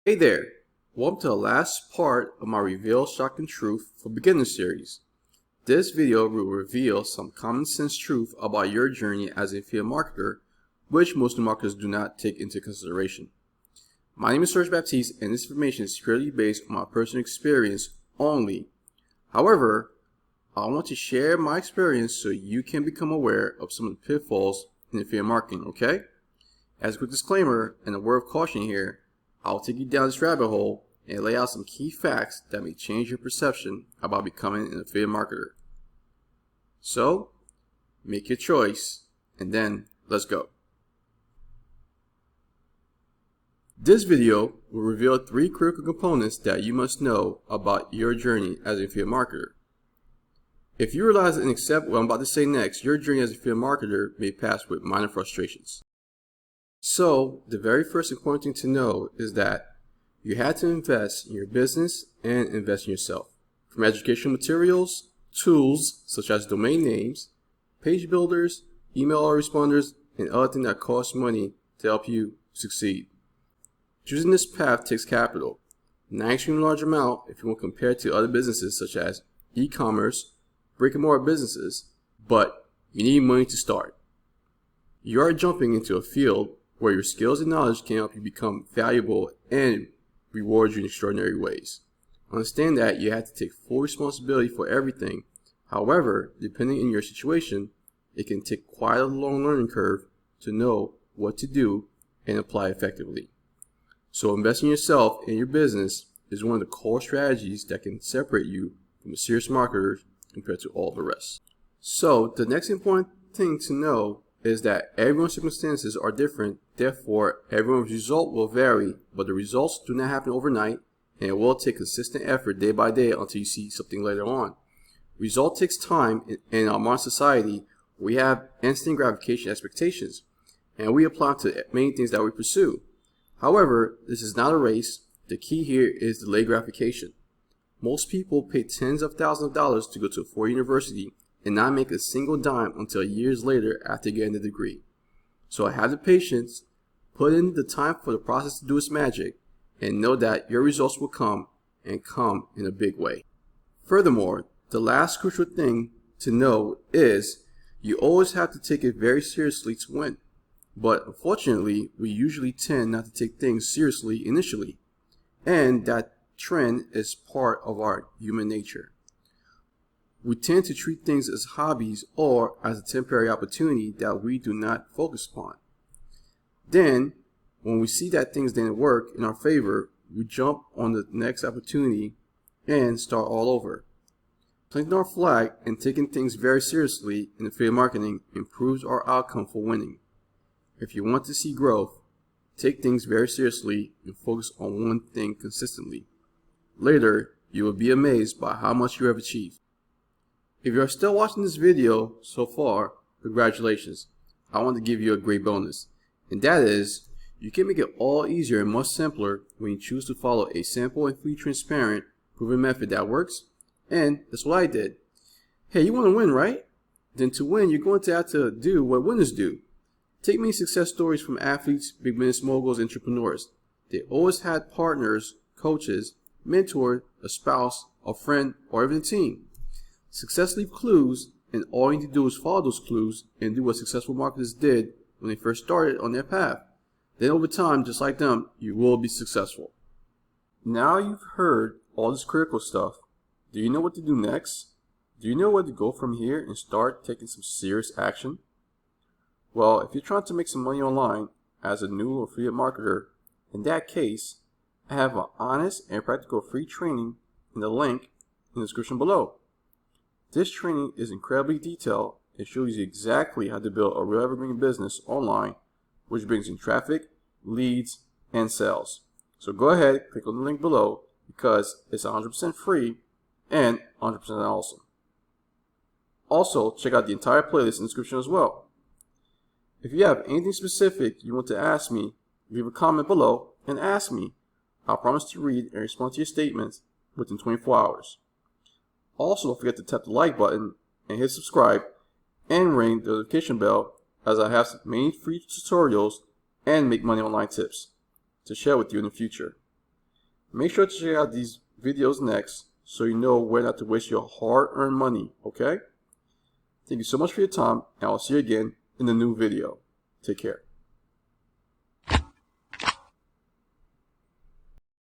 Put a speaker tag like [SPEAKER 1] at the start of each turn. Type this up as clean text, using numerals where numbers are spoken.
[SPEAKER 1] Hey there, welcome to the last part of my Reveal Shocking Truth for Beginners series. This video will reveal some common sense truth about your journey as a affiliate marketer, which most new marketers do not take into consideration. My name is Serge Baptiste, and this information is purely based on my personal experience only. However, I want to share my experience so you can become aware of some of the pitfalls in affiliate marketing, okay? As a quick disclaimer and a word of caution here, I'll take you down this rabbit hole and lay out some key facts that may change your perception about becoming an affiliate marketer. So, make your choice, and then let's go. This video will reveal 3 critical components that you must know about your journey as an affiliate marketer. If you realize and accept what I'm about to say next, your journey as an affiliate marketer may pass with minor frustrations. So, the very first important thing to know is that you had to invest in your business and invest in yourself. From educational materials, tools such as domain names, page builders, email autoresponders, and other things that cost money to help you succeed. Choosing this path takes capital, not an extremely large amount if you want to compare it to other businesses such as e-commerce, brick and mortar businesses, but you need money to start. You are jumping into a field where your skills and knowledge can help you become valuable and reward you in extraordinary ways. Understand that you have to take full responsibility for everything. However, depending on your situation, it can take quite a long learning curve to know what to do and apply effectively. So investing in yourself and your business is one of the core strategies that can separate you from a serious marketer compared to all the rest. So the next important thing to know is that everyone's circumstances are different, therefore everyone's result will vary, but the results do not happen overnight, and it will take consistent effort day by day until you see something later on. Result takes time. In our modern society, we have instant gratification expectations, and we apply to many things that we pursue. However, this is not a race. The key here is delayed gratification. Most people pay tens of thousands of dollars to go to a 4-year university and not make a single dime until years later after getting the degree. So have the patience, put in the time for the process to do its magic, and know that your results will come, and come in a big way. Furthermore, the last crucial thing to know is you always have to take it very seriously to win. But unfortunately, we usually tend not to take things seriously initially, and that trend is part of our human nature. We tend to treat things as hobbies or as a temporary opportunity that we do not focus upon. Then, when we see that things didn't work in our favor, we jump on the next opportunity and start all over. Planting our flag and taking things very seriously in affiliate marketing improves our outcome for winning. If you want to see growth, take things very seriously and focus on one thing consistently. Later, you will be amazed by how much you have achieved. If you are still watching this video so far, congratulations. I want to give you a great bonus, and that is, you can make it all easier and much simpler when you choose to follow a simple and free, transparent, proven method that works, and that's what I did. Hey, you want to win, right? Then to win, you're going to have to do what winners do. Take many success stories from athletes, big business moguls, entrepreneurs. They always had partners, coaches, mentor, a spouse, a friend, or even a team. Success leaves clues, and all you need to do is follow those clues and do what successful marketers did when they first started on their path. Then over time, just like them, you will be successful. Now you've heard all this critical stuff. Do you know what to do next? Do you know where to go from here and start taking some serious action? Well, if you're trying to make some money online as a new affiliate marketer, in that case, I have an honest and practical free training in the link in the description below. This training is incredibly detailed and shows you exactly how to build a real evergreen business online, which brings in traffic, leads, and sales. So go ahead, click on the link below because it's 100% free and 100% awesome. Also, check out the entire playlist in the description as well. If you have anything specific you want to ask me, leave a comment below and ask me. I'll promise to read and respond to your statements within 24 hours. Also, don't forget to tap the like button and hit subscribe and ring the notification bell, as I have many free tutorials and make money online tips to share with you in the future. Make sure to check out these videos next so you know where not to waste your hard-earned money, okay? Thank you so much for your time, and I'll see you again in the new video. Take care.